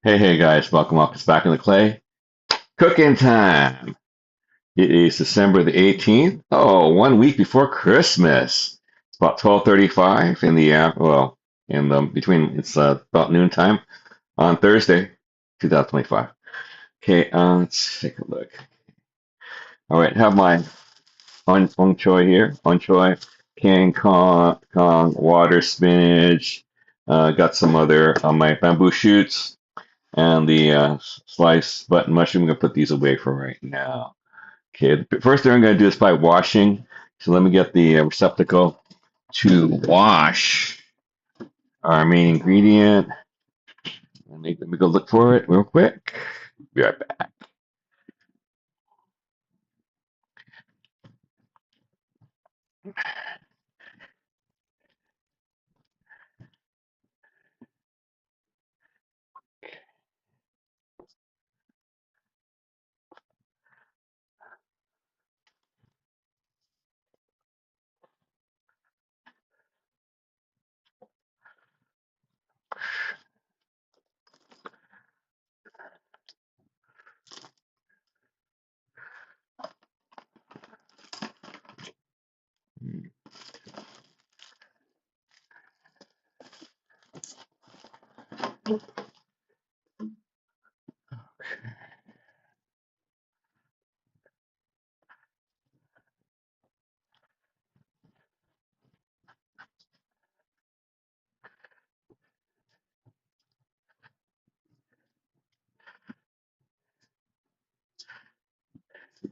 Hey guys, welcome. It's back in the clay. Cooking time. It is December the 18th. Oh, 1 week before Christmas. It's about 12:35 in the in the between it's about noontime on Thursday, 2025. Okay, let's take a look. All right, have my on Choy here. On Choy, KangKong, water spinach. Got some other my bamboo shoots and the sliced button mushroom. I'm gonna put these away for right now. Okay, the first thing I'm going to do is by washing. So let me get the receptacle to wash our main ingredient. Let me go look for it real quick. Be right back.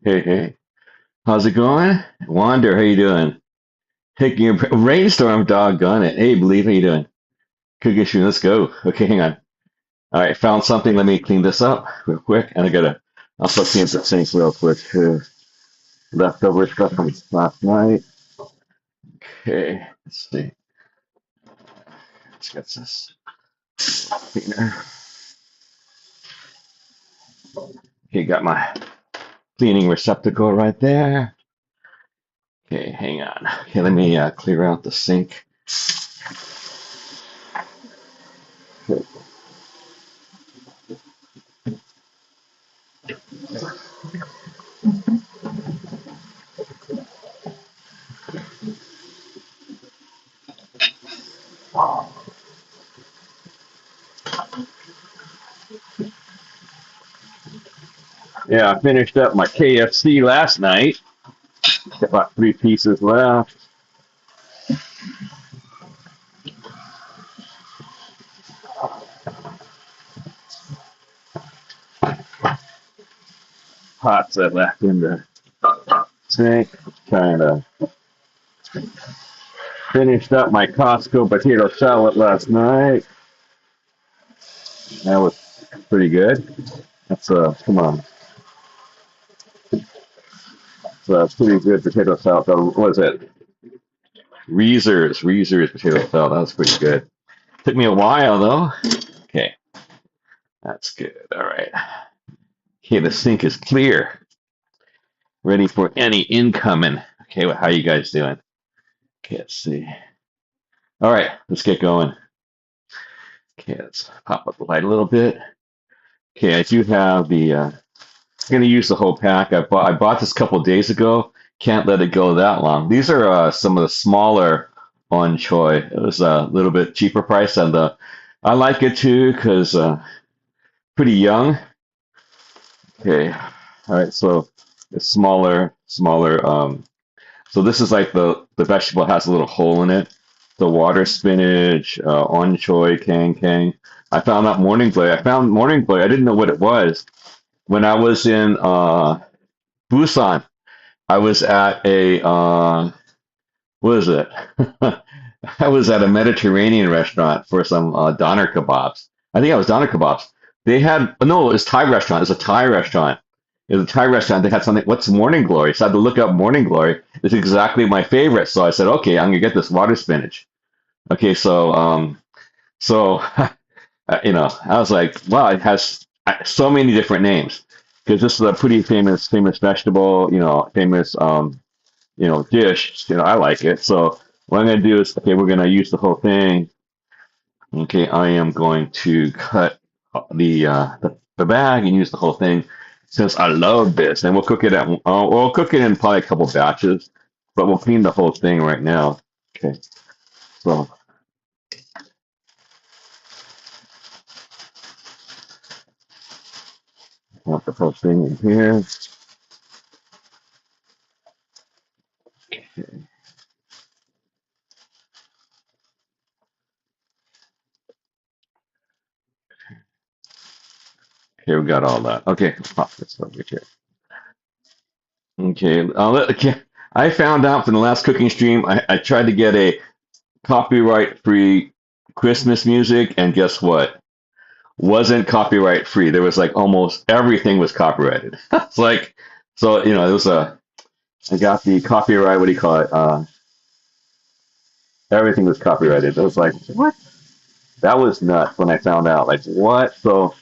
Hey, how's it going? Wander, how you doing? Taking a rainstorm, doggone it. Hey, believe, how you doing? Good issue, let's go. Okay, hang on. All right, found something. Let me clean this up real quick. And I gotta also clean the sink real quick too. Leftover stuff from last night. Okay, let's see. Let's get this cleaner. Okay, got my cleaning receptacle right there. Okay, hang on. Okay, let me clear out the sink. Okay. Yeah, I finished up my KFC last night. Got about 3 pieces left. Pots I left in the sink. Kind of finished up my Costco potato salad last night. That was pretty good. That's come on. It's a pretty good potato salad. What was it? Reese's potato salad. That was pretty good. Took me a while though. Okay, that's good. All right. Okay, the sink is clear. Ready for any incoming. Okay, well, how you guys doing? Okay, let's see. All right, let's get going. Okay, let's pop up the light a little bit. Okay, I do have the. I'm gonna use the whole pack. I bought this a couple of days ago. Can't let it go that long. These are some of the smaller on Choy. It was a little bit cheaper price, and I like it too because pretty young. Okay, all right. So it's smaller. So this is like the vegetable has a little hole in it. The water spinach, choy, kang. I found out morning glory. I found morning glory. I didn't know what it was when I was in Busan. I was at a what is it? I was at a Mediterranean restaurant for some doner kebabs. I think I was doner kebabs. They had no, it was Thai restaurant. It was a Thai restaurant. It was a Thai restaurant. They had something. What's morning glory? So I had to look up morning glory. It's exactly my favorite. So I said, okay, I'm gonna get this water spinach. Okay, so I was like, wow, it has so many different names because this is a pretty famous vegetable. Famous dish. I like it. So what I'm gonna do is, okay, we're gonna use the whole thing. Okay, I am going to cut. the bag and use the whole thing since I love this. And we'll cook it we'll cook it in probably a couple batches, but we'll clean the whole thing right now. Okay, so want the whole thing in here. Okay, we got all that. Okay, pop this over here. Okay, I found out from the last cooking stream, I tried to get a copyright-free Christmas music, and guess what? Wasn't copyright free. There was like almost everything was copyrighted. It's like, so, it was I got the copyright, what do you call it? Everything was copyrighted. It was like, what? That was nuts when I found out. Like, what? So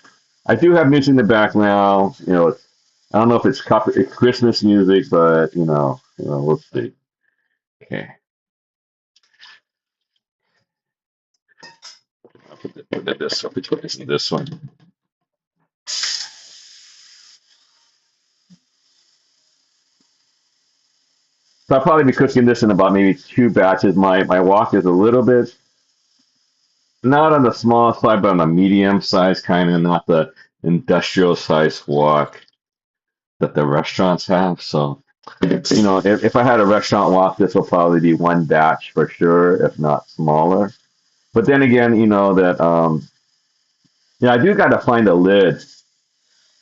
I do have music in the background. I don't know if it's Christmas music, but we'll see. Okay, I'll put this. I'll put this in this one. So I'll probably be cooking this in about maybe two batches. My wok is a little bit not on the small side, but on the medium size kind of, not the industrial size wok that the restaurants have. So, if I had a restaurant wok, this will probably be one batch for sure, if not smaller. But then again, I do got to find a lid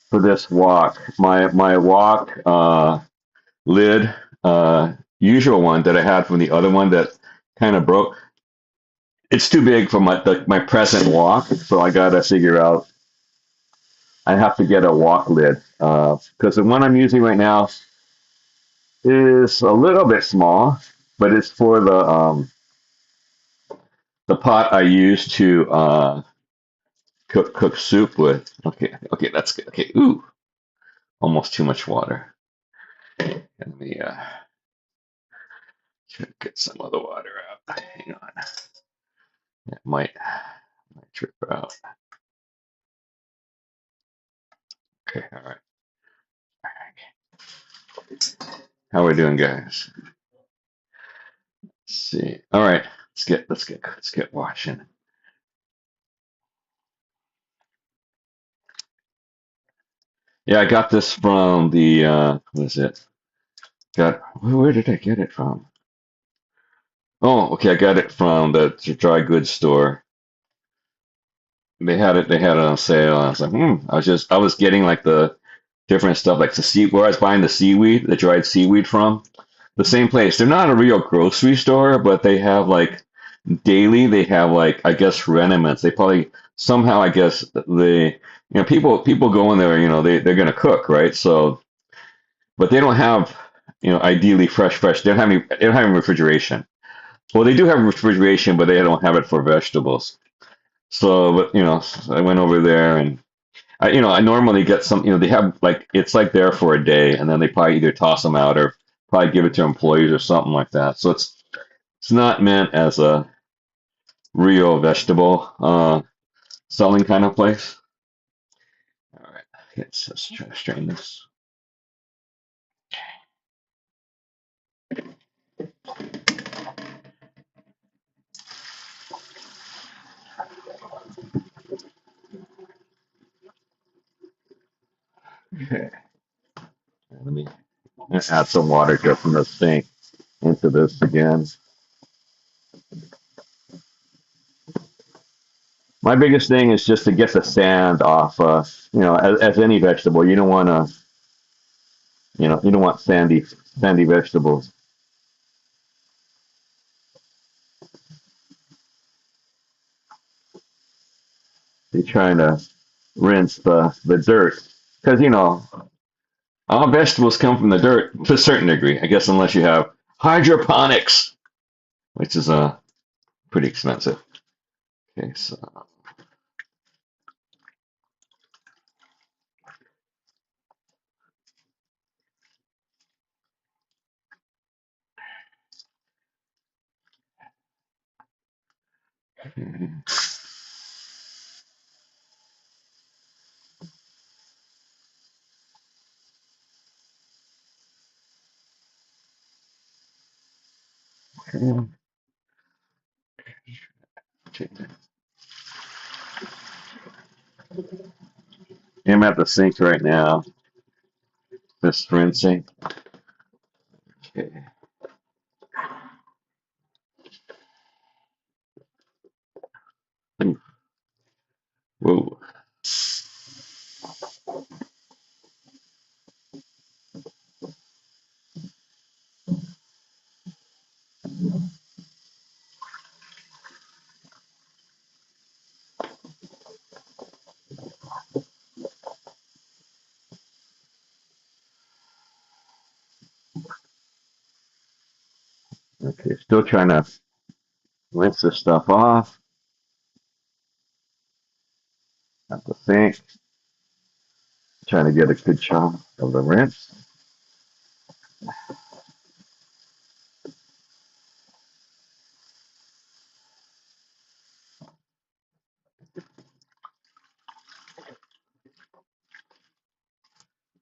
for this wok. My wok lid, usual one that I had from the other one that kind of broke. It's too big for my present wok, so I gotta figure out. I have to get a wok lid because the one I'm using right now is a little bit small, but it's for the pot I use to cook soup with. Okay, okay, that's good. Okay, ooh, almost too much water. Let me try to get some of the water out. Hang on, it might trip out. Okay, all right. How are we doing, guys? Let's see. All right, let's get watching. Yeah, I got this from the what is it? Where did I get it from? Oh, okay, I got it from the dry goods store. They had it on sale. And I was like, I was getting like the different stuff, like where I was buying the dried seaweed from. The same place. They're not a real grocery store, but they have like daily, they have like, I guess, remnants. They probably somehow, I guess, people go in there, they're gonna cook, right? So, but they don't have, ideally fresh. They don't have any refrigeration. Well, they do have refrigeration, but they don't have it for vegetables. So, but I went over there and I normally get some, they have like it's like there for a day, and then they probably either toss them out or probably give it to employees or something like that. So it's not meant as a real vegetable selling kind of place. All right, let's try to strain this. Okay, let me add some water just from the sink into this again. My biggest thing is just to get the sand off. As any vegetable, you don't want sandy vegetables. You're trying to rinse the dirt because all vegetables come from the dirt to a certain degree, I guess, unless you have hydroponics, which is pretty expensive. Okay, so I'm at the sink right now, just rinsing. Okay. Whoa. Okay, still trying to rinse this stuff off at the sink. Trying to get a good chunk of the rinse.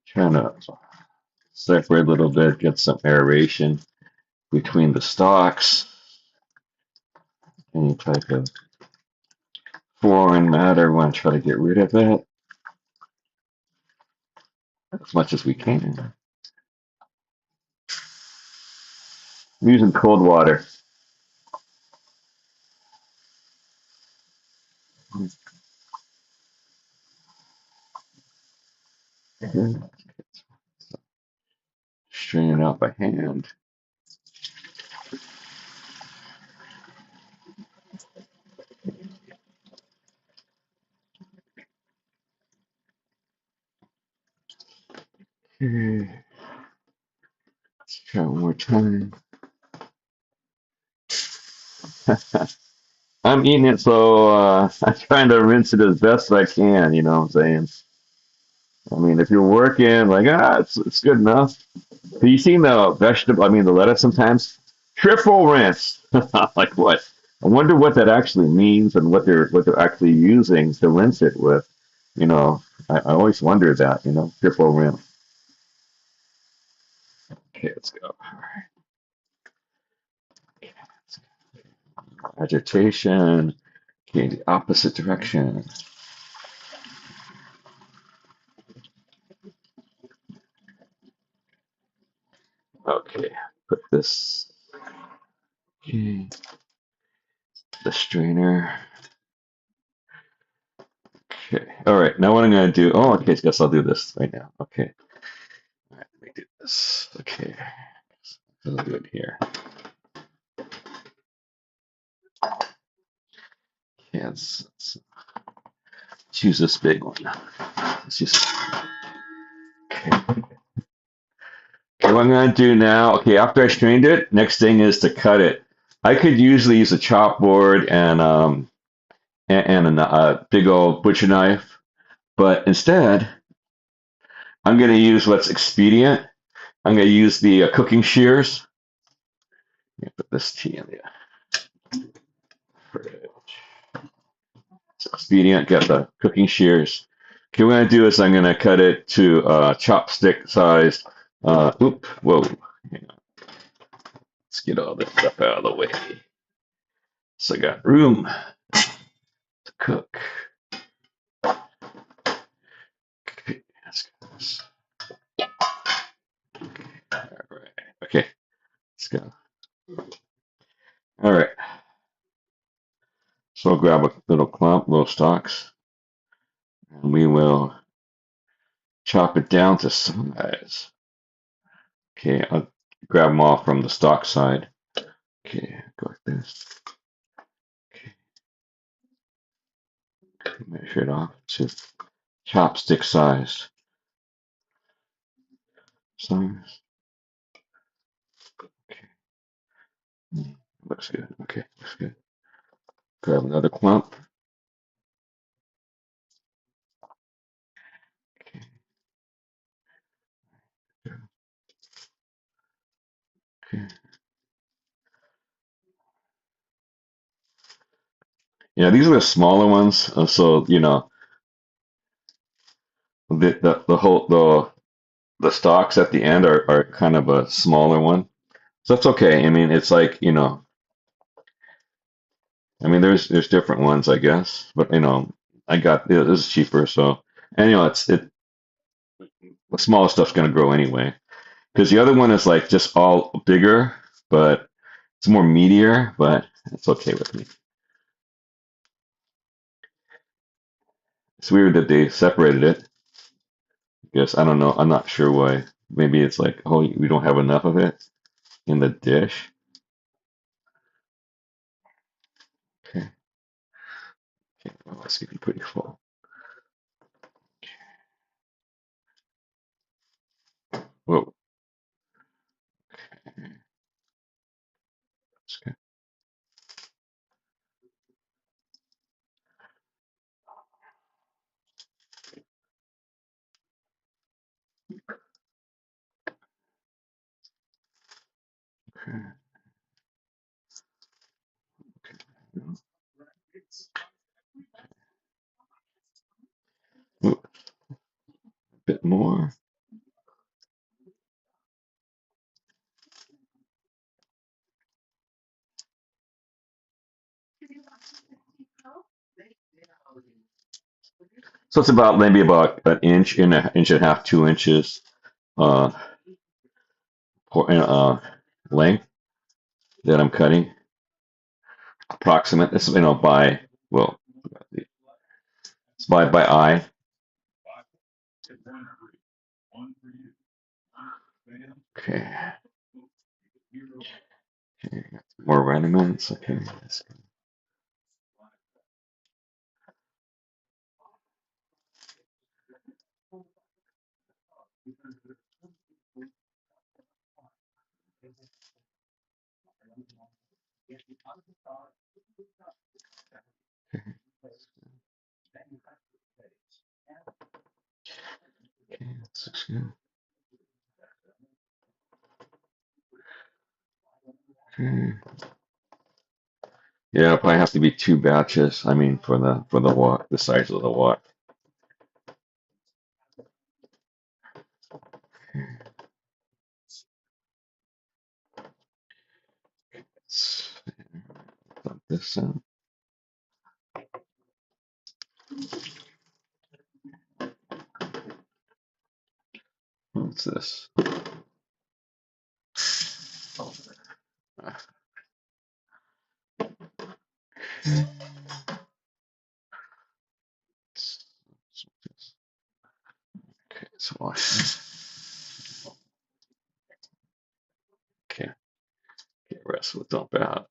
Trying to separate a little bit, get some aeration between the stalks. Any type of foreign matter, want to try to get rid of it as much as we can. I'm using cold water. Strain it out by hand. Okay. Let's try one more time. I'm eating it, so I'm trying to rinse it as best I can. You know what I'm saying? I mean, if you're working, like it's good enough. Have you seen the vegetable? I mean, the lettuce sometimes triple rinse. Like what? I wonder what that actually means and what they're actually using to rinse it with. You know, I always wonder that. Triple rinse. Okay, let's go. Agitation. Okay, the opposite direction. Okay, put this. Okay, the strainer. Okay. All right. Now what I'm gonna do? Oh, okay. I guess I'll do this right now. Okay. All right. Let me do this. Okay. So I'll do it here. Okay. Let's use this big one. Let's just. Okay. Okay. What I'm gonna do now? Okay. After I strained it, next thing is to cut it. I could usually use a chop board and a big old butcher knife, but instead I'm gonna use what's expedient. I'm gonna use the cooking shears. Let me put this tea in the fridge. It's expedient. Get the cooking shears. Okay, what I'm gonna do is I'm gonna cut it to chopstick size. Whoa. Hang on. Let's get all this stuff out of the way. So I got room to cook. Okay, let's go. All right. Okay, let's go. All right. So I'll grab a little clump, little stalks, and we will chop it down to size. Okay, I'll grab them all from the stalk side. Okay, go like this. Okay, measure it off to chopstick size. Size. Okay, looks good. Okay, looks good. Grab another clump. Okay, okay. Yeah, these are the smaller ones. So the stalks at the end are kind of a smaller one. So that's okay. I mean, it's like I mean, there's different ones, I guess, but I got this is cheaper, so and the small stuff's gonna grow anyway. Because the other one is like just all bigger, but it's more meatier, but it's okay with me. It's weird that they separated it. Because I don't know. I'm not sure why. Maybe it's like, oh, we don't have enough of it in the dish. Okay. Okay. Well, it's getting pretty full. Whoa. That's good. Okay. Ooh, a bit more. So it's about maybe about an inch and an inch and a half, 2 inches uh, length that I'm cutting. Approximate. It's by well, it's by eye. Okay. Okay. More rendiments. Okay. That's good. Okay. That's good. Okay. Yeah, it'll probably have to be two batches. I mean, for the wok, the size of the wok. Let's dump this out. What's this? Okay, let's wash this. Okay, okay, rest will dump out.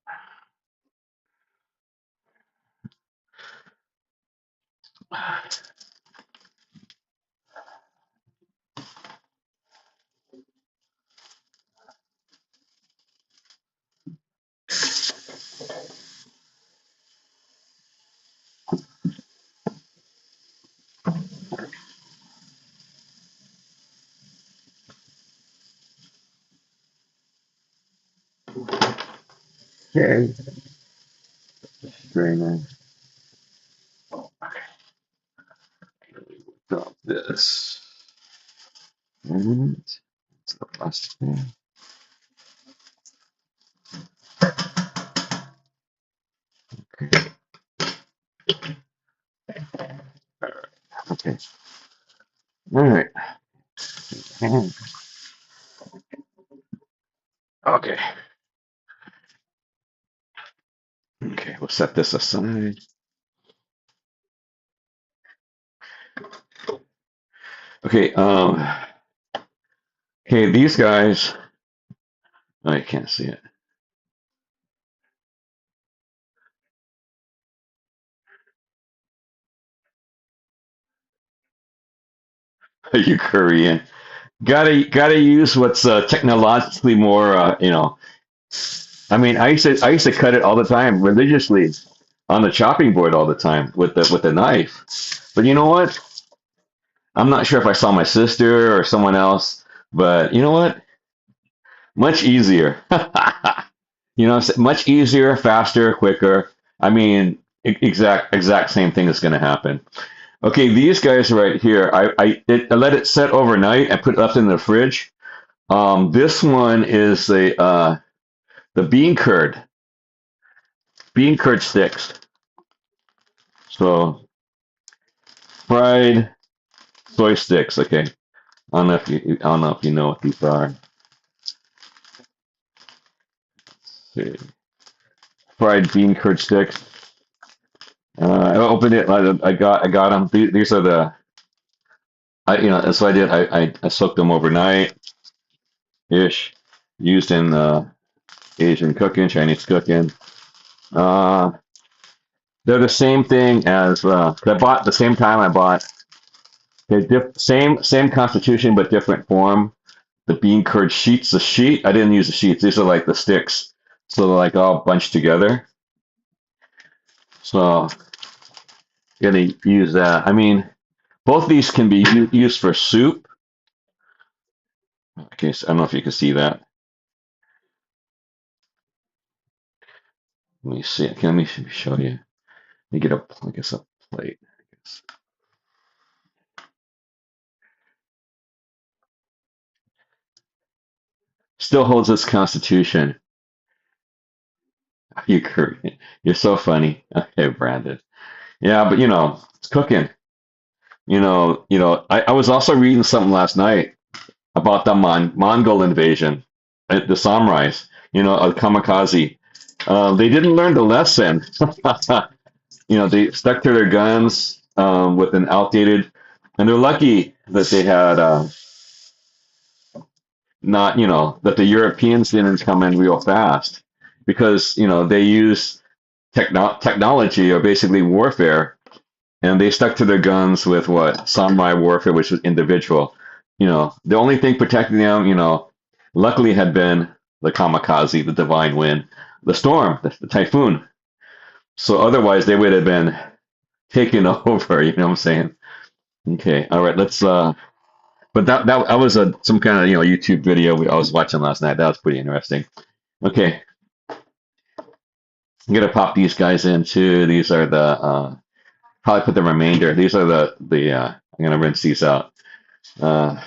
Okay, strainer. Dump this. And it's the plastic thing. Okay. All right. Okay. All right. Okay. Okay. We'll set this aside. Okay. Okay. These guys. Oh, I can't see it. Are you Korean? Gotta use what's technologically more. I mean, I used to cut it all the time religiously on the chopping board all the time with the knife. But you know what? I'm not sure if I saw my sister or someone else, but you know what? Much easier. Much easier, faster, quicker. I mean, exact same thing is going to happen. Okay, these guys right here, I let it set overnight. I put it left in the fridge. This one is the bean curd. bean curd sticks. So fried soy sticks. Okay. I don't know if you know what these are. Let's see. Fried bean curd sticks. I opened it. I got them. These are the. That's what I did. I soaked them overnight ish. Used in Asian cooking, Chinese cooking. Uh, they're the same thing as I bought the same time I bought. Same constitution but different form. The bean curd sheets. The sheet. I didn't use the sheets. These are like the sticks. So they're like all bunched together. So gonna use that. I mean, both of these can be used for soup. Okay, so I don't know if you can see that. Let me see. Okay, let me show you. Let me get I guess a plate. I guess. Still holds its constitution. You, you're so funny. Okay, Brandon. Yeah, but it's cooking. I was also reading something last night about the Mongol invasion, the samurais. Kamikaze. They didn't learn the lesson. They stuck to their guns with an outdated, and they're lucky that they had not, that the Europeans didn't come in real fast because, they use technology or basically warfare, and they stuck to their guns with what samurai warfare, which was individual. The only thing protecting them, luckily had been the kamikaze, the divine wind, the storm, the typhoon. So otherwise, they would have been taken over. You know what I'm saying? Okay, all right. Let's. But that was some kind of YouTube video I was watching last night. That was pretty interesting. Okay, I'm gonna pop these guys in too. These are the probably put the remainder. These are the I'm gonna rinse these out. Uh,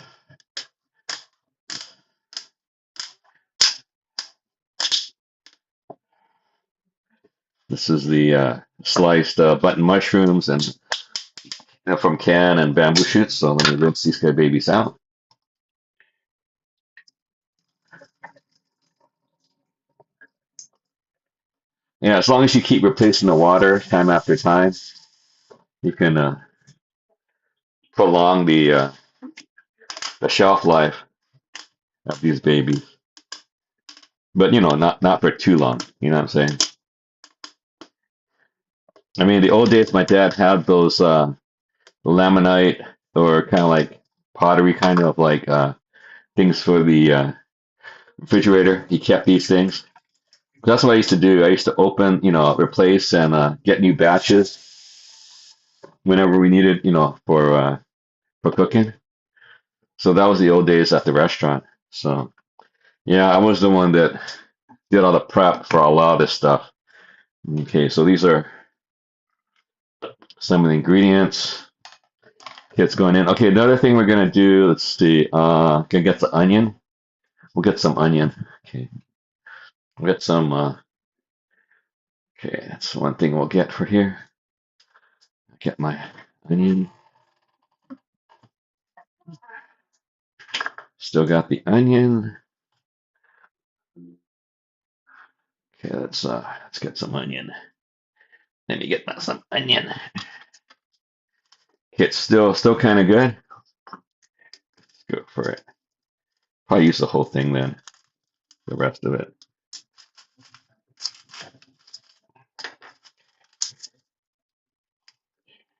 this is the sliced button mushrooms and from can and bamboo shoots. So let me rinse these good babies out. Yeah, as long as you keep replacing the water time after time, you can prolong the shelf life of these babies. But not for too long. You know what I'm saying? I mean, the old days, my dad had those laminate or kind of like pottery kind of like things for the refrigerator. He kept these things. That's what I used to do. I used to open, replace and get new batches whenever we needed, for cooking. So that was the old days at the restaurant. So yeah, I was the one that did all the prep for a lot of this stuff. Okay, so these are some of the ingredients. Okay, it's going in. Okay, another thing we're gonna do, let's see, gonna get the onion. We'll get some onion. Okay, we'll get some, okay, that's one thing we'll get for here. Get my onion. Still got the onion. Okay, let's get some onion. Let me get some onion. Okay, it's still kind of good. Let's go for it. Probably use the whole thing then, the rest of it.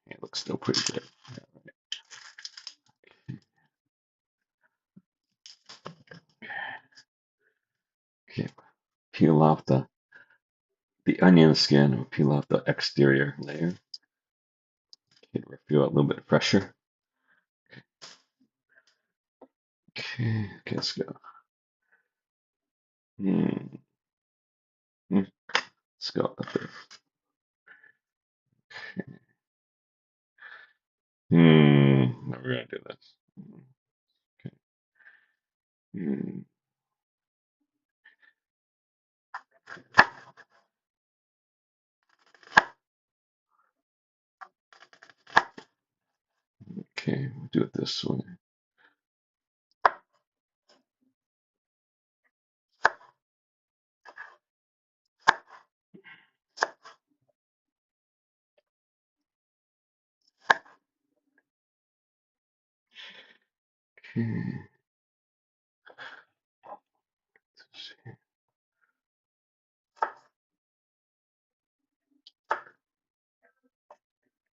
It looks still pretty good. Okay, peel off the onion skin, or peel off the exterior layer. Okay, feel a little bit of pressure. Okay, let's go. Hmm. Let's go up there. We're gonna do this. Okay. Hmm. Okay, we'll do it this way. Okay.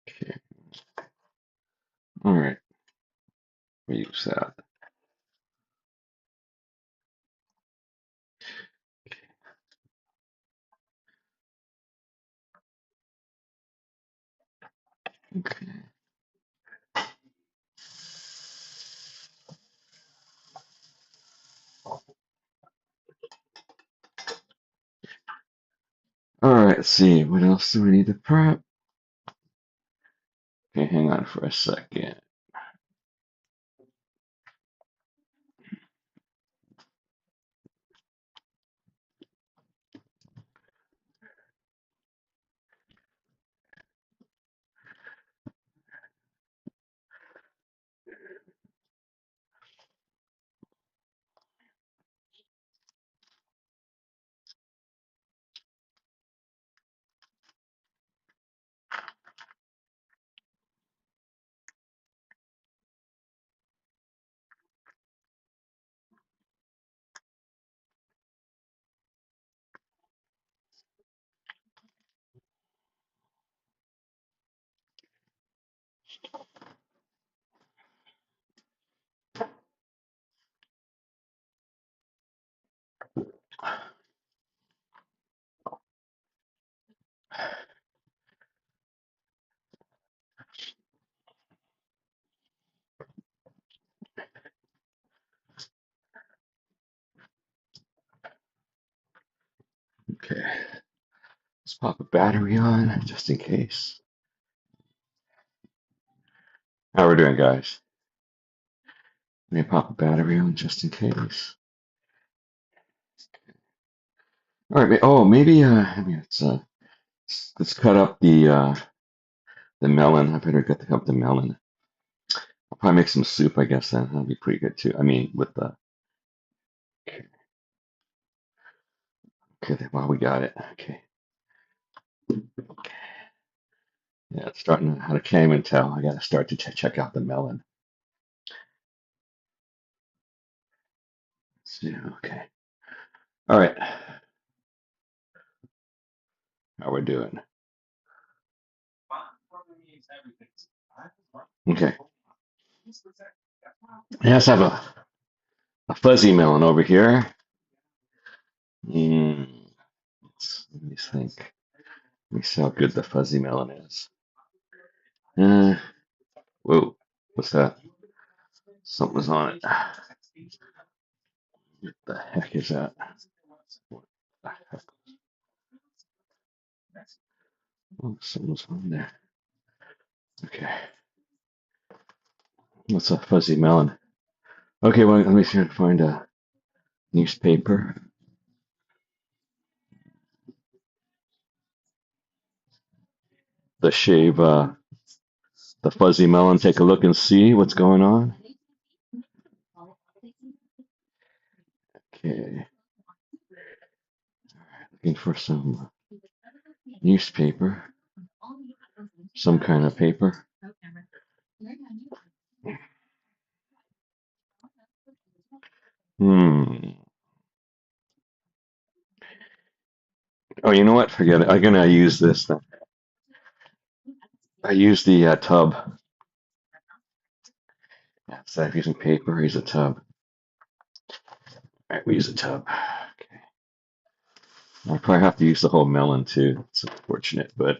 Okay. All right. We use that. Okay. All right. Let's see. What else do we need to prep? Okay, hang on for a second. Okay. Let's pop a battery on just in case. How we doing, guys? Let me pop a battery on just in case. All right. Oh, maybe. I mean, let's cut up the melon. I better cut up the melon. I'll probably make some soup. I guess then that'll be pretty good too. I mean, with the okay. Well, we got it. Okay. Yeah, it's starting. I can't even tell. I got to start to check out the melon. Let's see. Okay. All right. How we doing? Okay. Yes, I have a fuzzy melon over here. Mm, let me think. Let me see how good the fuzzy melon is. Uh, whoa, what's that? Something was on it. What the heck is that? What the heck? Oh, something was on there. Okay, what's a fuzzy melon? Okay, well, let me see if I can find a newspaper. The shave, the fuzzy melon. Take a look and see what's going on. Okay, looking for some newspaper, some kind of paper. Hmm. Oh, you know what? Forget it. I'm gonna use this then. I use the tub. Yeah, instead of using paper, I use a tub. All right, we use a tub. Okay. I'll probably have to use the whole melon too. It's unfortunate but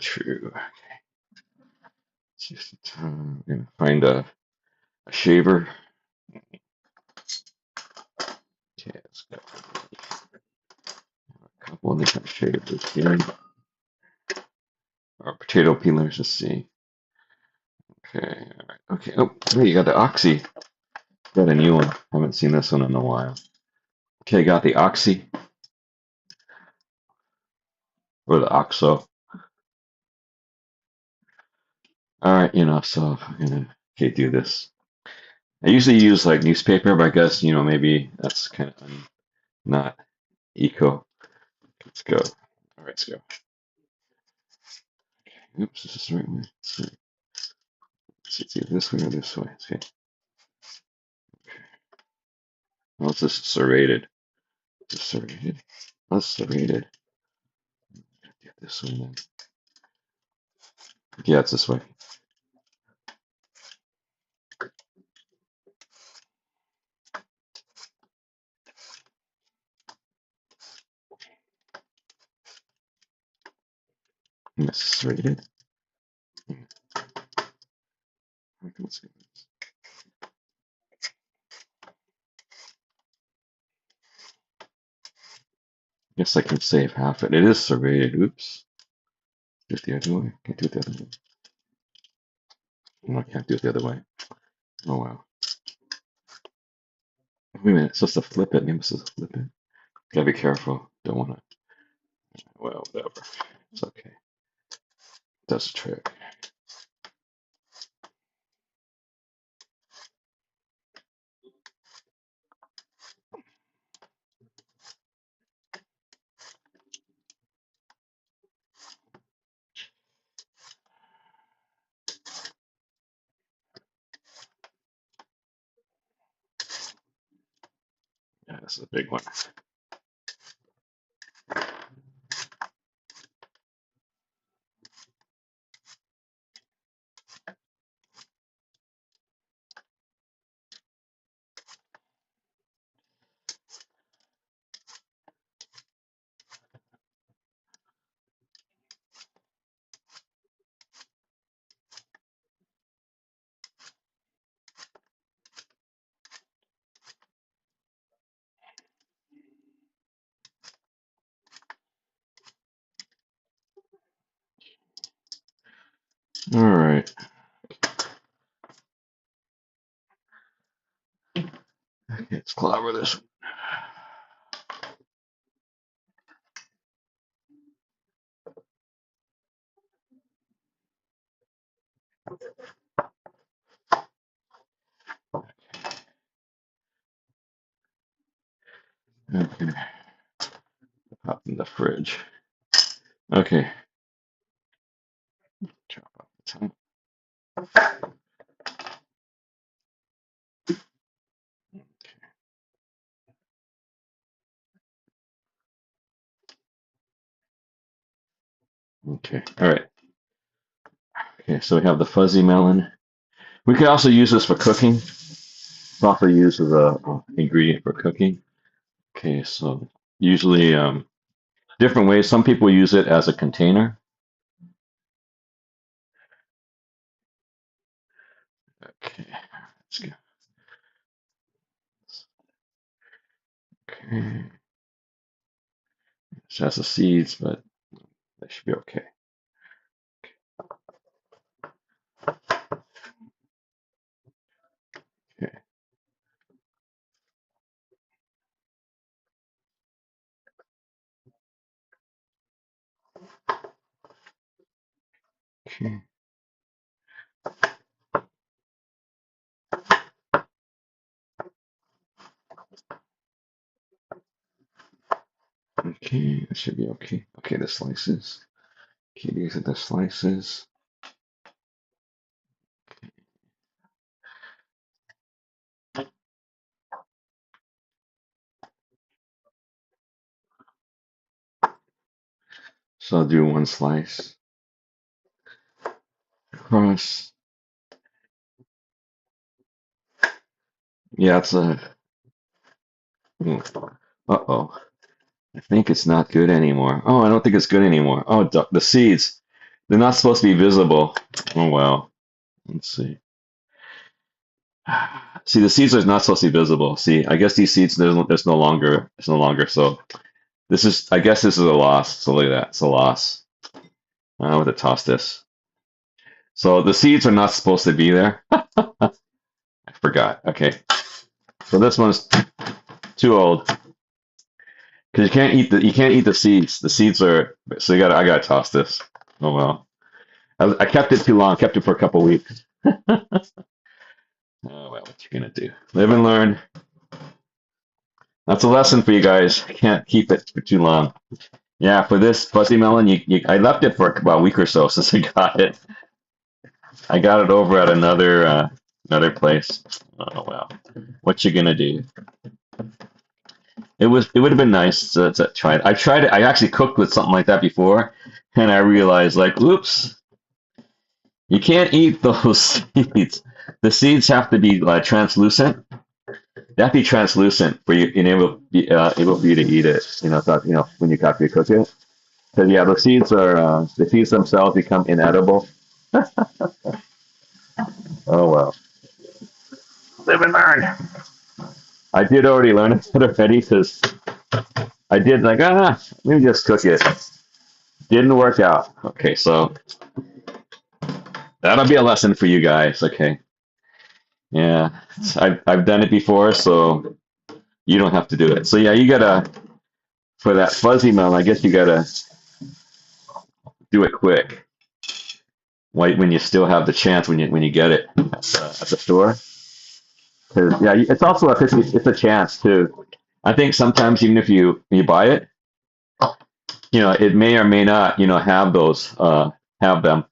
true. It's just a tub. I'm gonna find a shaver. Okay, let's go. A couple of different shavers here. Or potato peelers. Let's see. Okay, all right. Okay. Oh, hey, you got the Oxy. Got a new one. Haven't seen this one in a while. Okay, got the Oxy or the Oxo. All right, so I'm gonna okay do this. I usually use like newspaper, but I guess maybe that's kind of not eco. Let's go. All right, let's go. Oops, this is the right way. Let's see, this way or this way. Okay. Oh, it's just serrated. Just serrated. That's serrated. Get this one then. Yeah, it's this way. And it's serrated. Let's see. Guess I can save half it. It is serrated. Oops. Do it the other way. Can't do it the other way. No, I can't do it the other way. Oh wow. Wait a minute. It's supposed to flip it. Maybe it's supposed to flip it. Gotta be careful. Don't wanna. Well, whatever. It's okay. Does the trick. Yeah, this is a big one. All right. Okay, let's clobber this. Okay. Pop in the fridge. Okay. Chop off the top. Okay. All right. Okay, so we have the fuzzy melon. We could also use this for cooking. Proper use of the ingredient for cooking. Okay, so usually different ways. Some people use it as a container. Okay, let's go. Okay, it has the seeds, but that should be okay. Okay. Okay. Okay, that should be okay. Okay, the slices. Okay, these are the slices. So I'll do one slice across. Yeah, it's a. Uh-oh. I think it's not good anymore. Oh, I don't think it's good anymore. Oh, the seeds. They're not supposed to be visible. Oh, well. Let's see. See, the seeds are not supposed to be visible. See, I guess these seeds, there's no longer, it's no longer. So this is, I guess this is a loss. So look at that. It's a loss. I would have tossed this. So the seeds are not supposed to be there. I forgot. Okay. So this one's too old because you can't eat the seeds. The seeds are, so I gotta toss this. Oh well. I kept it too long. Kept it for a couple weeks. Oh well, what you gonna do? Live and learn. That's a lesson for you guys. Can't keep it for too long. Yeah, for this fuzzy melon, I left it for about a week or so since I got it. I got it over at another place. Oh well, what you gonna do? It would have been nice to try it. I tried it. I actually cooked with something like that before, and I realized like, oops, you can't eat those seeds. The seeds have to be translucent. They have to be translucent for you and able for you to eat it. When you after you cook it. Because yeah, the seeds themselves become inedible. Oh well, live and learn. I did already learn it already because I did like let me just cook it. Didn't work out. Okay, so that'll be a lesson for you guys. Okay, yeah, I've done it before, so you don't have to do it. So yeah, you gotta for that fuzzy melon. I guess you gotta do it quick. When you still have the chance when you get it at the store. Because yeah, it's also it's a chance too. I think sometimes even if you buy it, it may or may not have those have them.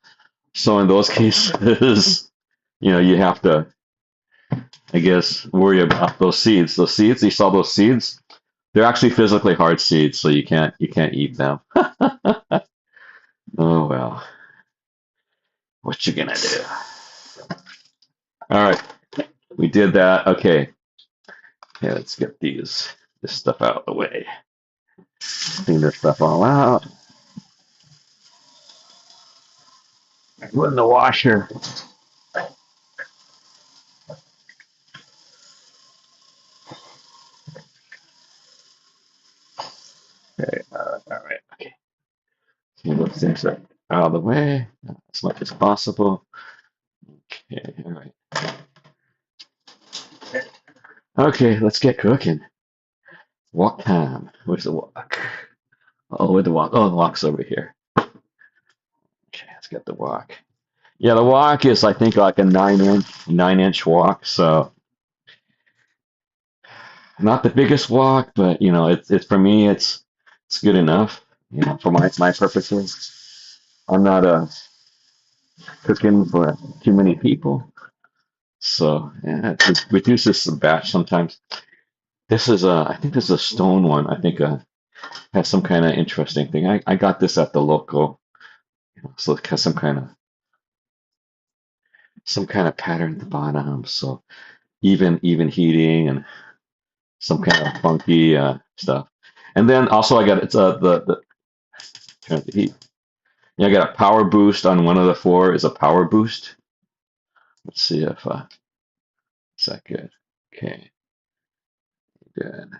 So in those cases, you have to I guess worry about those seeds. Those seeds, you saw those seeds? They're actually physically hard seeds, so you can't eat them. Oh well, what you gonna do? All right, we did that. Okay, yeah, let's get this stuff out of the way. Clean this stuff all out. Put in the washer. Okay, all right, okay. Get those things out of the way as much as possible. Okay, all right. Okay, let's get cooking. Walk time. Where's the walk? Oh, where's the walk? Oh, the walk's over here. Okay, let's get the walk. Yeah, the walk is I think like a 9-inch walk, so not the biggest walk, but it's for me it's good enough, for my purposes. I'm not cooking for too many people, so yeah, it reduces the batch sometimes. I think this is a stone one. I think has some kind of interesting thing. I got this at the local, so it has some kind of pattern at the bottom. So even heating and some kind of funky stuff. And then also I got it's the turn the heat. Yeah, I got a power boost on one of the four is a power boost. Let's see if is that good. Okay, good.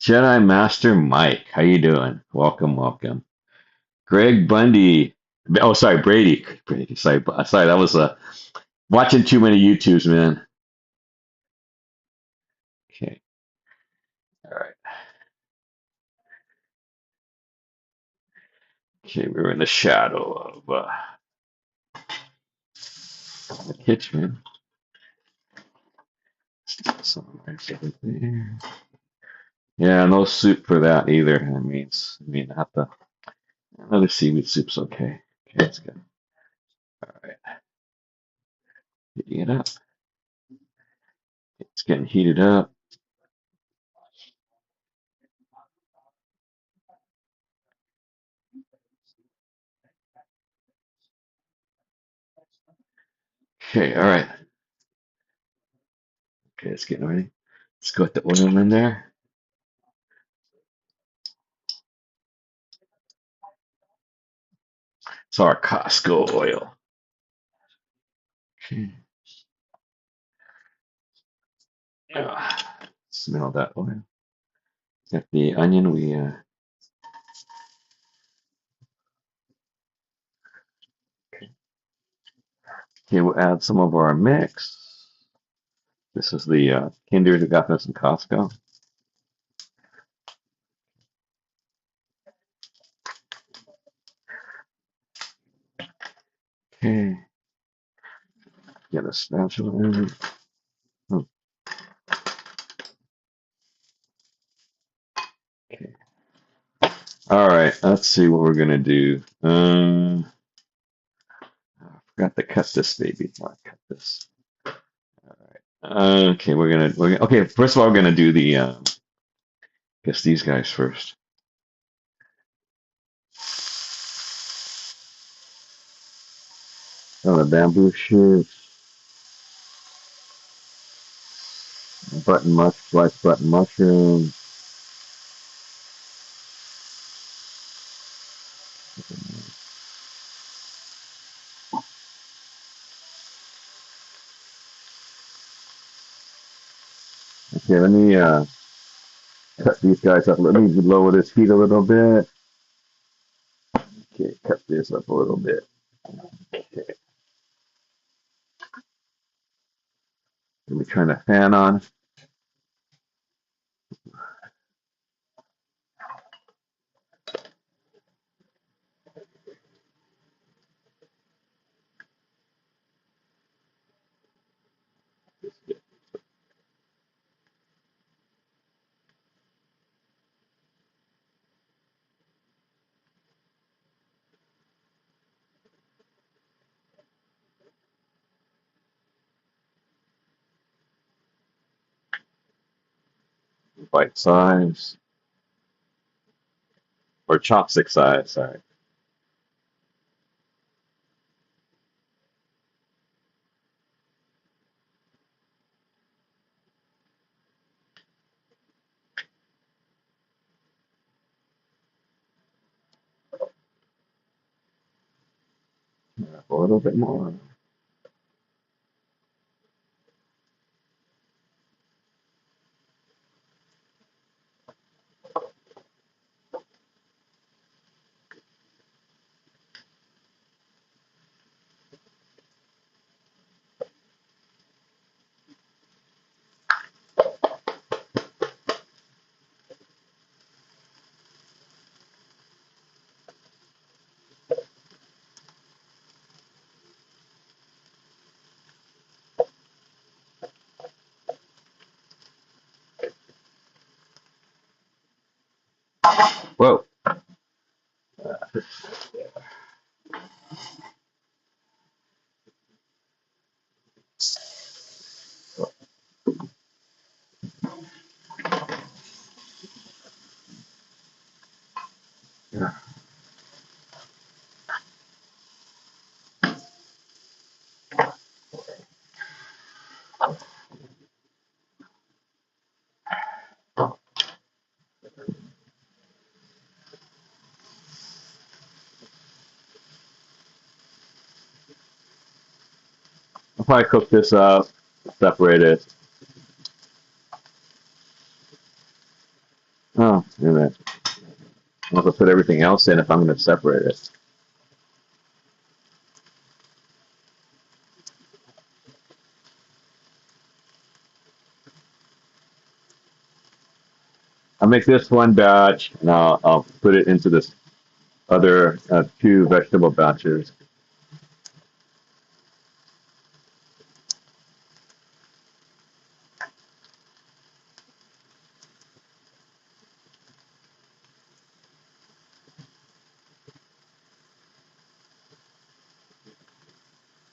Jedi Master Mike, how you doing? Welcome, welcome. Greg Bundy. Oh, sorry, Brady. Brady. Sorry. That was watching too many YouTubes, man. Okay, all right. Okay, we were in the shadow of the kitchen. Some right over there. Yeah, no soup for that either. Not the another seaweed soup's okay. Okay, that's good. All right, heating it up. It's getting heated up. Okay, all right. Okay, it's getting ready. Let's go with the oil in there. It's our Costco oil. Okay. Smell that oil. Got the onion. Okay, we'll add some of our mix. This is the Kinder that got this in Costco. Okay, get a spatula in. Oh, okay. All right, let's see what we're gonna do. I forgot to cut this baby. Oh, I cut this. All right. Okay, we're gonna. Okay, first of all, we're gonna do the. Guess these guys first. Oh, the bamboo shoots, sliced button mushroom. Okay, let me cut these guys up. Let me lower this heat a little bit. Okay, cut this up a little bit. Okay, let me turn the fan on. Bite size or chopstick size. Sorry. A little bit more. Whoa. I'll probably cook this up, separate it. Oh, wait a minute. I'll have to put everything else in if I'm going to separate it. I'll make this one batch and I'll put it into this other two vegetable batches.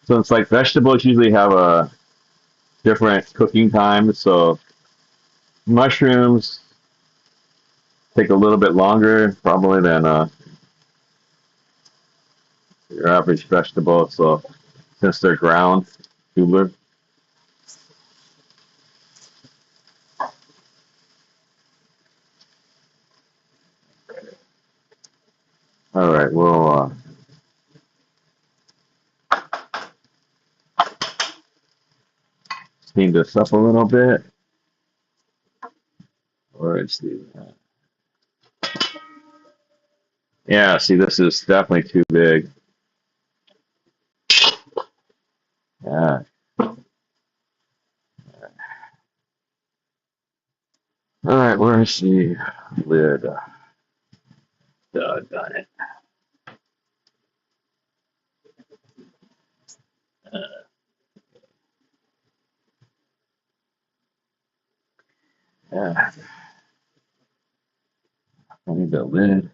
So it's like vegetables usually have a different cooking time. So mushrooms take a little bit longer probably than your average vegetable. So since they're ground, tubular. All right, we'll steam this up a little bit. Or it's the yeah. See, this is definitely too big. Yeah. All right, where's the lid? Done it. Yeah, I need the lid.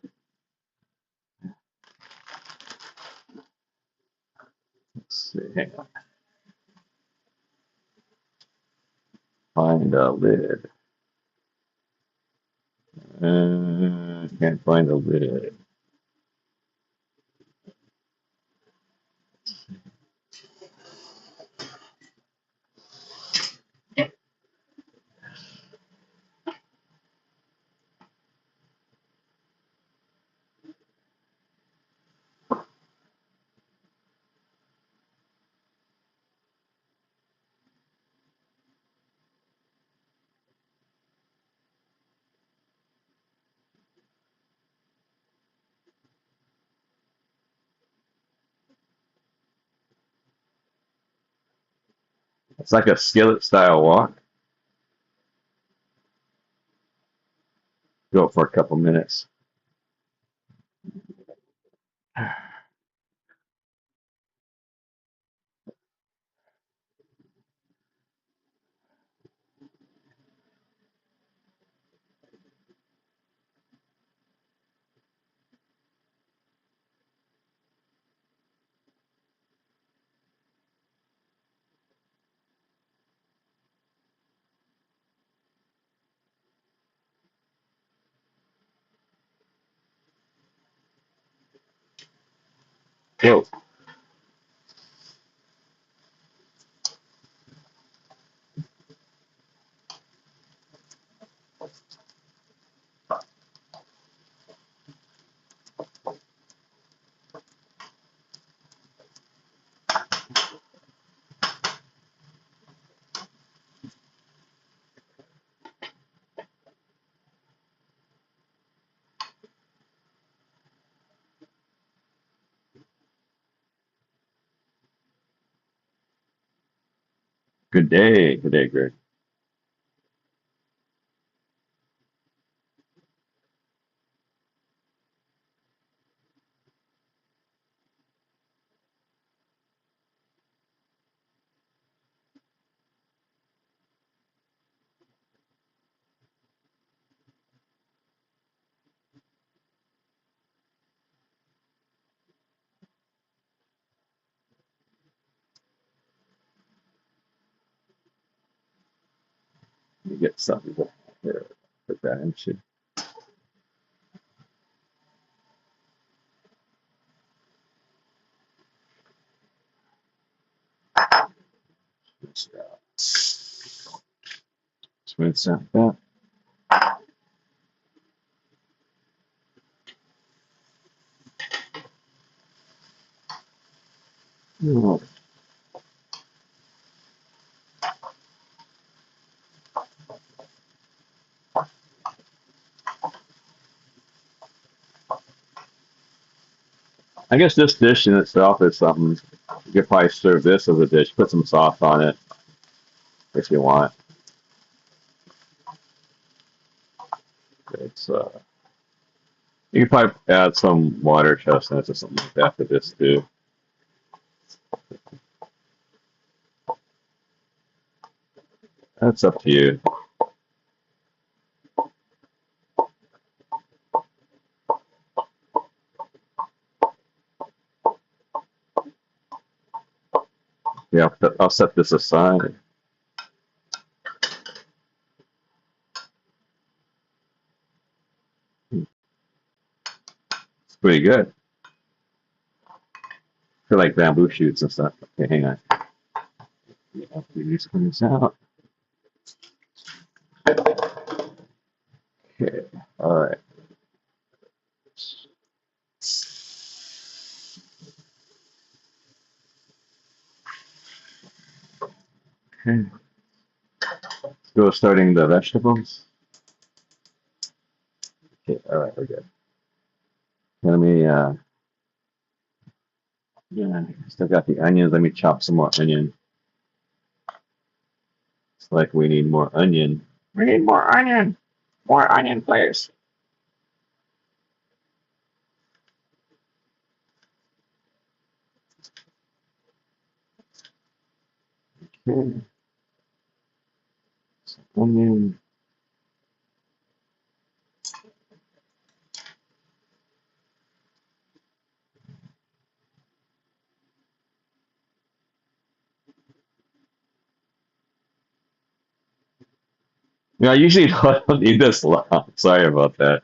Let's see. Hang on. Find the lid. Can't find the lid. It's like a skillet style wok. Go for a couple minutes. Whoa. Good day. Good day, Greg. Let me get something here. Put that in. Should rinse out that. Oh, I guess this dish in itself is something. You could probably serve this as a dish. Put some sauce on it if you want. It's you could probably add some water chestnuts or something like that to this too. That's up to you. Yeah, I'll set this aside. It's pretty good. I feel like bamboo shoots and stuff. Okay, hang on. Yeah, please clean this out. Okay, all right. Okay, let's go starting the vegetables. Okay, all right, we're good. Let me, yeah, still got the onions. Let me chop some more onion. It's like we need more onion. We need more onion. More onion, please. Okay, some onion. I usually don't need this long. Sorry about that.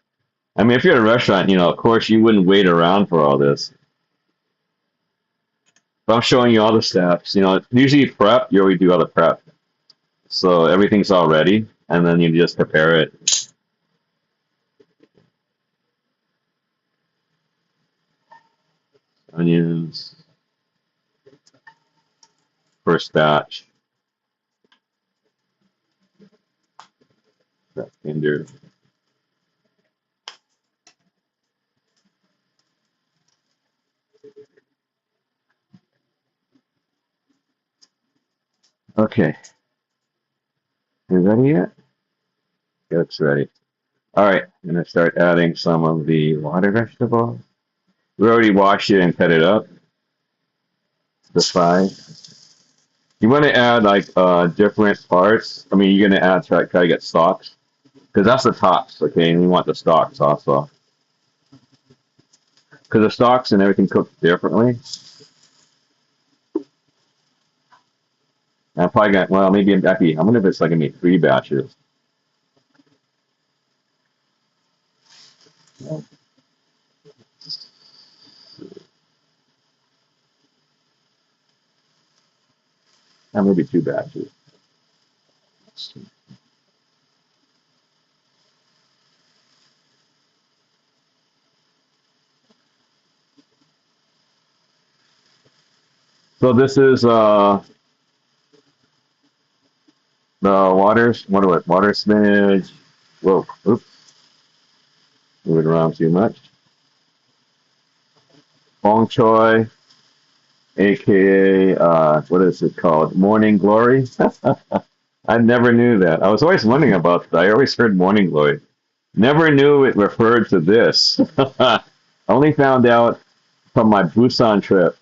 I mean, if you're at a restaurant, of course you wouldn't wait around for all this. But I'm showing you all the steps. Usually prep, you already do all the prep. So everything's all ready, and then you just prepare it. Onions, first batch, tender. Okay, you ready yet? Yeah, it's ready. All right, I'm gonna start adding some of the water vegetable. We already washed it and cut it up. The size. You want to add like different parts. I mean, you're gonna add try to get stalks because that's the tops, okay? And we want the stalks also because the stalks and everything cooked differently. And I'm probably gonna well maybe actually I'm gonna if it's like gonna be 3 batches. Maybe 2 batches. So this is the water spinach. Whoa, oops, moving around too much. Bong choy, aka what is it called? Morning glory. I never knew that. I was always wondering about that. I always heard morning glory. Never knew it referred to this. I only found out from my Busan trip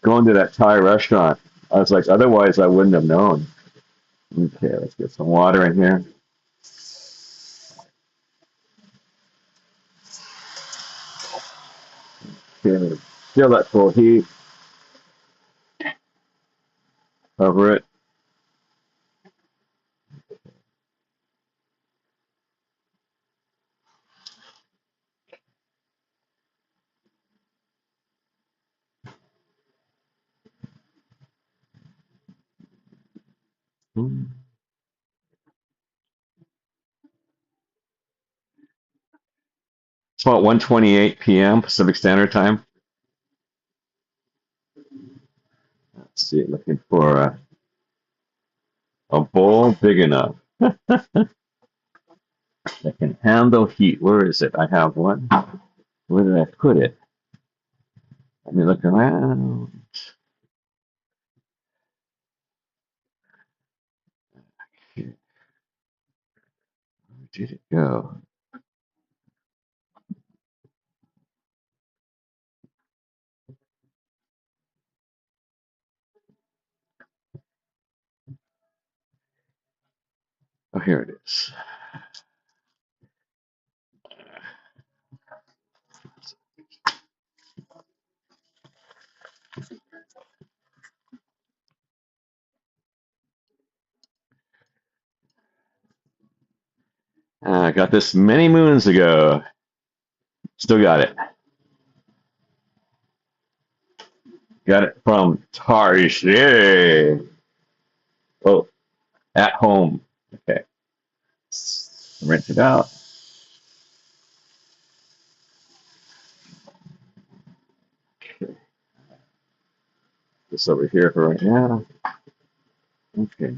going to that Thai restaurant. I was like, otherwise I wouldn't have known. Okay, let's get some water in here. Okay, still that full heat. Cover it. It's about 1:28 p.m. Pacific Standard Time. Let's see, looking for a bowl big enough that can handle heat. Where is it? I have one. Where did I put it? Let me look around. Where did it go? Oh, here it is. I got this many moons ago. Still got it. Got it from Target. Oh, at home. Okay. Rinse it out. Okay. This over here for right now. Okay.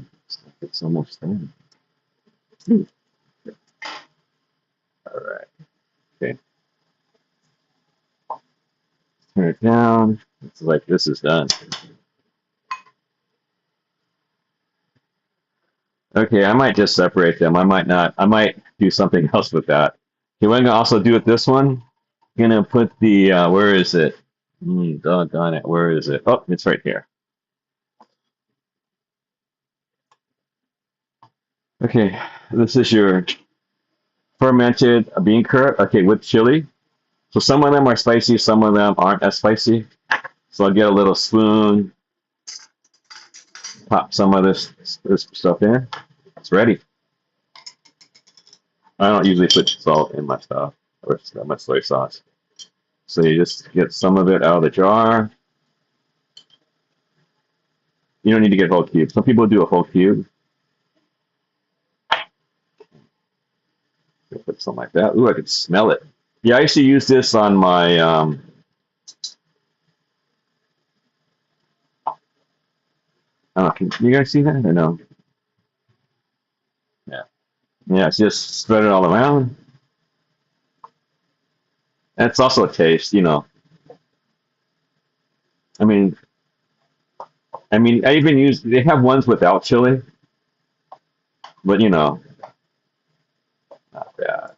It's almost done. All right. Okay. Turn it down. It's like this is done. Okay, I might just separate them. I might not. I might do something else with that. You want to also do it this one? Gonna put the where is it? Doggone it. Where is it? Oh, it's right here. Okay, this is your fermented bean curd. Okay, with chili. So some of them are spicy, some of them aren't as spicy. So I'll get a little spoon, pop some of this stuff in. It's ready. I don't usually put salt in my stuff or my soy sauce. So you just get some of it out of the jar. You don't need to get whole cube. Some people do a whole cube. Put something like that. Ooh, I could smell it. Yeah, I used to use this on my. I don't know, can you guys see that or no? Yeah. Yeah, it's just spread it all around. And it's also a taste, you know. I mean, I even use. They have ones without chili, but you know, not bad.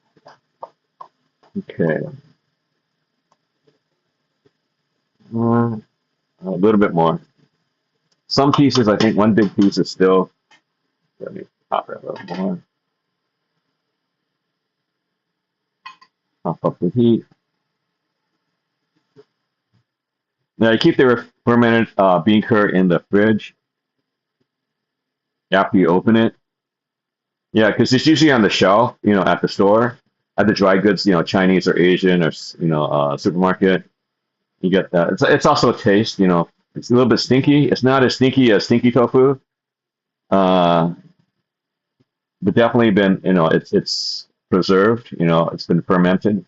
Okay, uh, a little bit more. Some pieces, I think, one big piece is still. Let me pop it a little more. Pop up the heat. Now you keep the fermented bean curd in the fridge after you open it. Yeah, because it's usually on the shelf, you know, at the store, at the dry goods, you know, Chinese or Asian or supermarket. You get that. It's also a taste, you know. It's a little bit stinky. It's not as stinky as stinky tofu, uh, but definitely been, you know, it's preserved. You know, it's been fermented.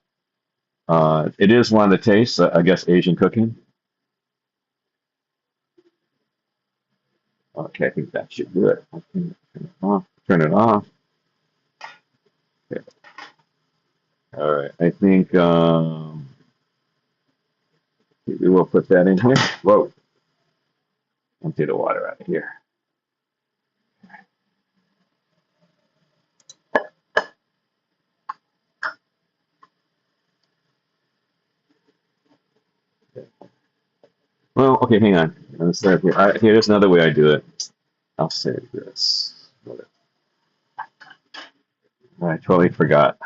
It is one of the tastes, I guess, Asian cooking. Okay, I think that should do it. I can turn it off. Turn it off. Okay. All right. I think we will put that in here. Whoa. Empty the water out of here. Well, okay, hang on. Let's start here. Here's another way I do it. I'll save this. I totally forgot.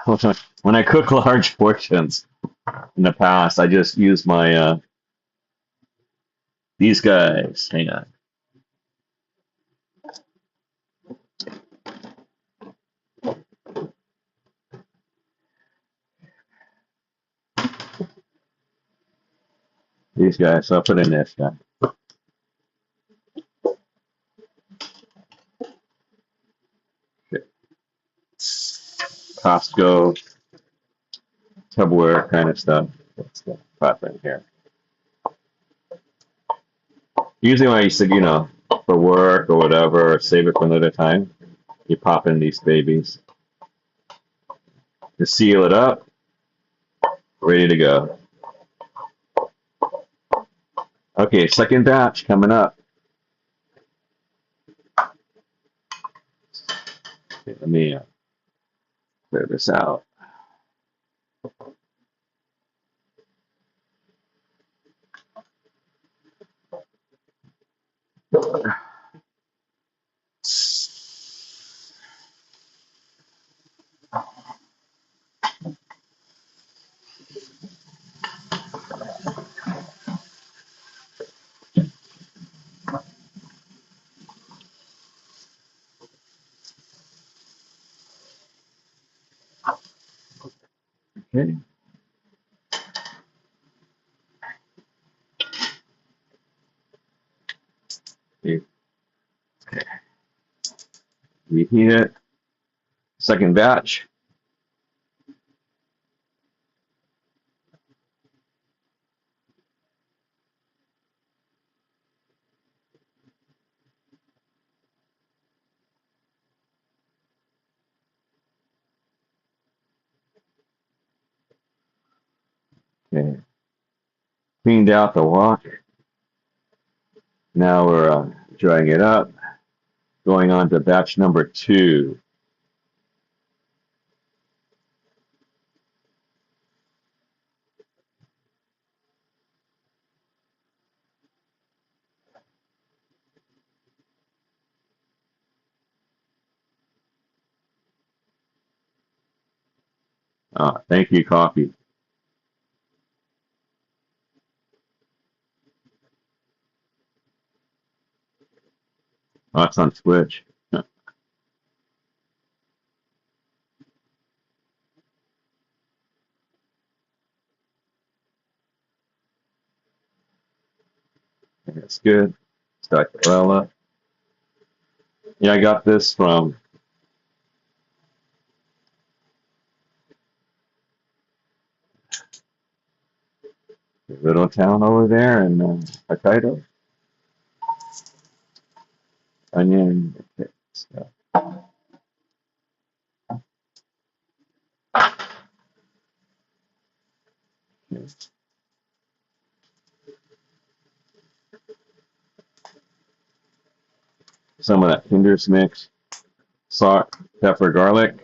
When I cook large portions in the past, I just use my these guys. Hang on. These guys. So I'll put in this guy. Okay. Costco, Tupperware kind of stuff. Let's pop in here. Usually when I used to, you know, for work or whatever, or save it for another time, you pop in these babies. To seal it up, ready to go. Okay, second batch coming up. Okay, let me clear this out. Okay. Okay. Reheat it. Second batch. Okay. Cleaned out the wok. Now we're drying it up. Going on to batch number 2. Thank you, coffee. Oh, it's on Twitch. That's good. Staccarella. Yeah, I got this from the little town over there in Hokkaido. Onion. Okay, so, okay. Some of that Kinder's mix. Salt, pepper, garlic.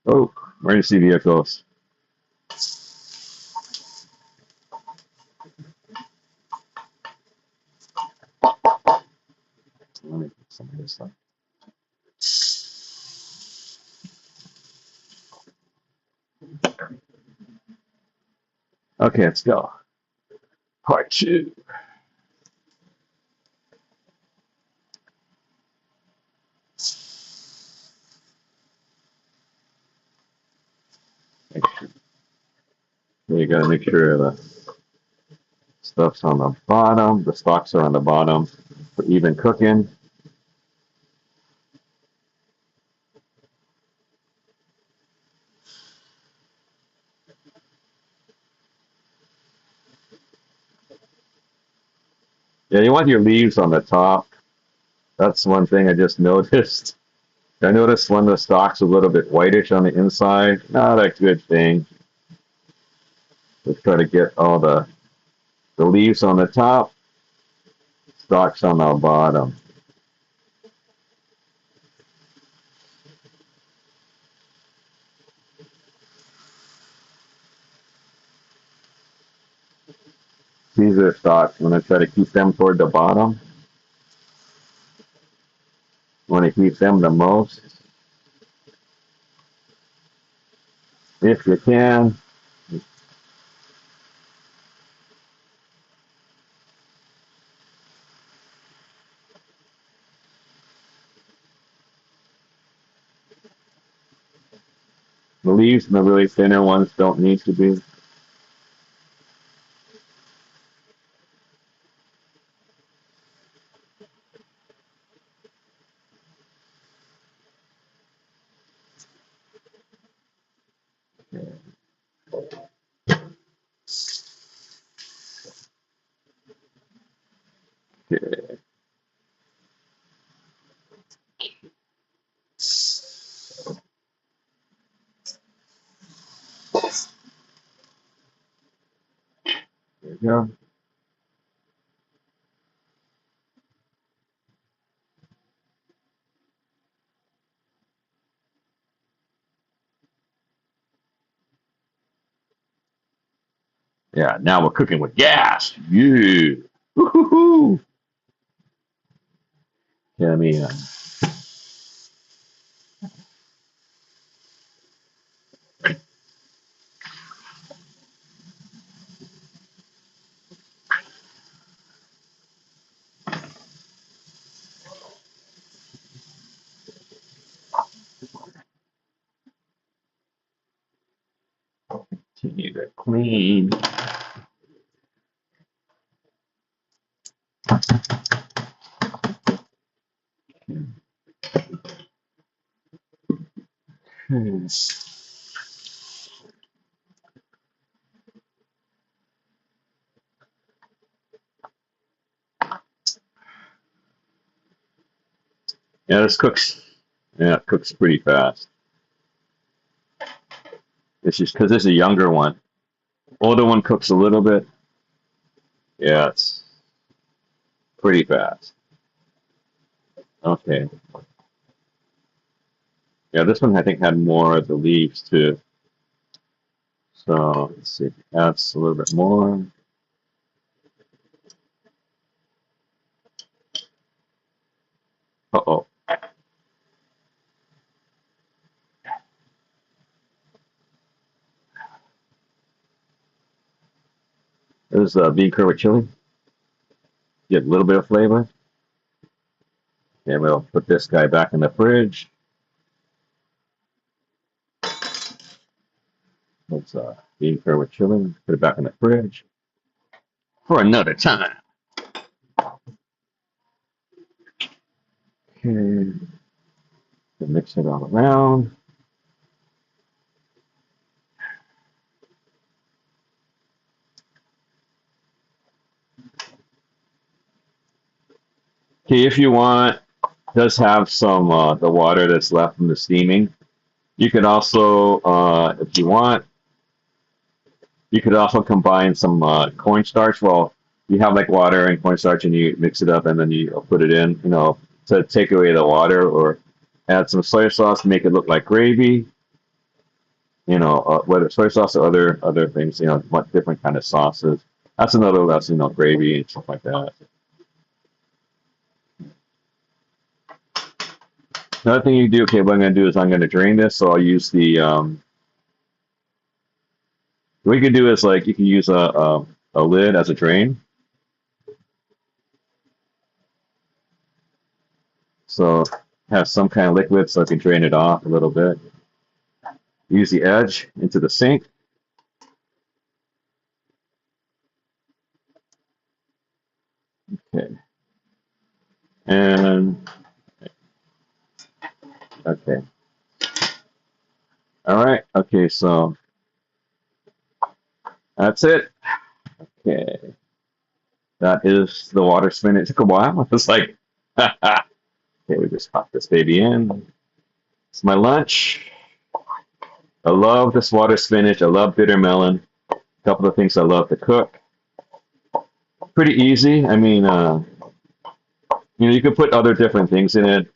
Oh, emergency vehicles. Let me put some of this stuff. Okay, let's go. Part two. You gotta make sure the stuff's on the bottom, the stalks are on the bottom for even cooking. Yeah, you want your leaves on the top. That's one thing I just noticed. I noticed when the stalk's a little bit whitish on the inside. Not a good thing. Let's try to get all the leaves on the top, stalks on the bottom. These are stalks. I'm going to try to keep them toward the bottom. Want to keep them the most, if you can. The leaves and the really thinner ones don't need to be. Okay. There you go. Yeah, now we're cooking with gas. Yeah. Woo-hoo-hoo. Yeah, I mean, continue to clean. Hmm. Yeah, this cooks. Yeah, it cooks pretty fast. It's just because it's a younger one. Older one cooks a little bit. Yeah, it's pretty fast. Okay. Yeah, this one I think had more of the leaves too. So let's see. Adds a little bit more. Uh-oh. There's bean curd with chili. Get a little bit of flavor. Okay, we'll put this guy back in the fridge. Let's bean curd with chili. Put it back in the fridge for another time. Okay, mix it all around. Okay, if you want, it does have some the water that's left from the steaming. You could also, if you want, you could also combine some cornstarch. Well, you have like water and cornstarch, and you mix it up, and then you put it in, to take away the water, or add some soy sauce to make it look like gravy. Whether soy sauce or other things, what different kind of sauces. That's gravy and stuff like that. Another thing you do, okay, what I'm going to do is I'm going to drain this, so I'll use what you can do is like you can use a lid as a drain. So have some kind of liquid so I can drain it off a little bit. Use the edge into the sink. Okay. And okay. All right. Okay, so that's it. Okay. That is the water spinach. It took a while. It was like, okay, we just pop this baby in. It's my lunch. I love this water spinach. I love bitter melon. A couple of things I love to cook. Pretty easy. I mean, you could put other different things in it,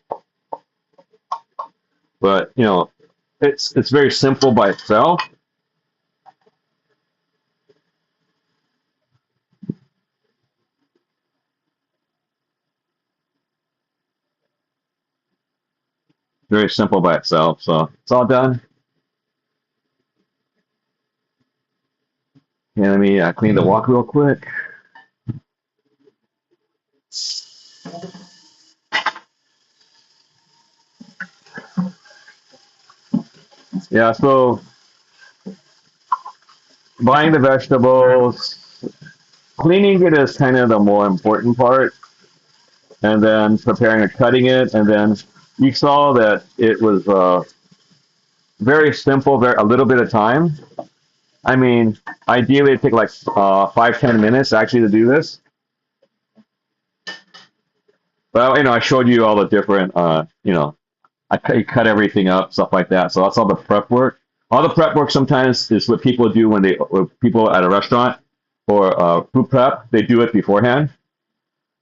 but it's very simple by itself. Very simple by itself. So it's all done. And let me clean the wok real quick. Yeah, so buying the vegetables, cleaning it is kind of the more important part, and then preparing and cutting it, and then you saw that it was very simple, very a little bit of time. I mean, ideally it'd take like 5-10 minutes actually to do this. But I showed you all the different, I cut everything up, stuff like that. So that's all the prep work. All the prep work sometimes is what people do when people at a restaurant or food prep, they do it beforehand.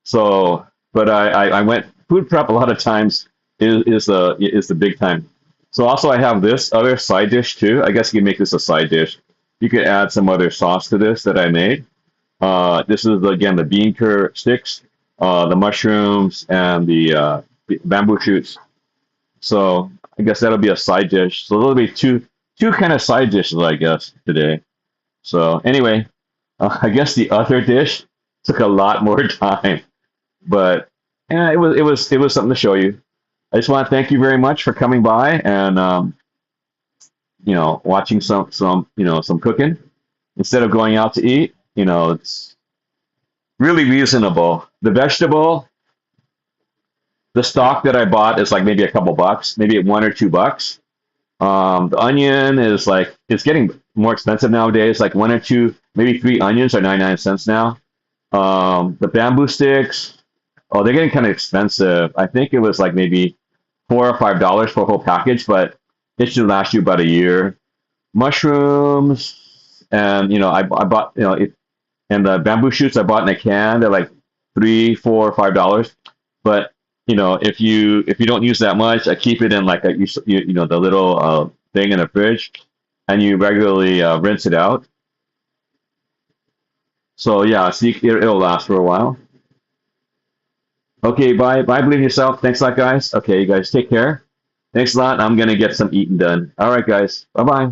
So, but I went food prep a lot of times is the big time. So also I have this other side dish too. I guess you can make this a side dish. You could add some other sauce to this that I made. This is again the bean curd sticks, the mushrooms, and the bamboo shoots. So I guess that'll be a side dish. So there'll be two kind of side dishes, I guess, today. So anyway, I guess the other dish took a lot more time, but yeah, it was something to show you. I just want to thank you very much for coming by and watching some cooking instead of going out to eat. It's really reasonable. The vegetable, the stock that I bought is like maybe a couple bucks, maybe $1 or $2. The onion is like it's getting more expensive nowadays. Like one or two, maybe three onions are 99 cents now. The bamboo sticks, oh, they're getting kind of expensive. I think it was like maybe $4 or $5 for a whole package, but it should last you about a year. Mushrooms, and I bought and the bamboo shoots I bought in a can. They're like 3, 4, $5. But if you don't use that much, I keep it in like the little thing in the fridge, and you regularly rinse it out. So yeah, see, it'll last for a while. Okay, bye, bye. Believe in yourself. Thanks a lot, guys. Okay, you guys take care. Thanks a lot. I'm gonna get some eating done. All right, guys. Bye bye.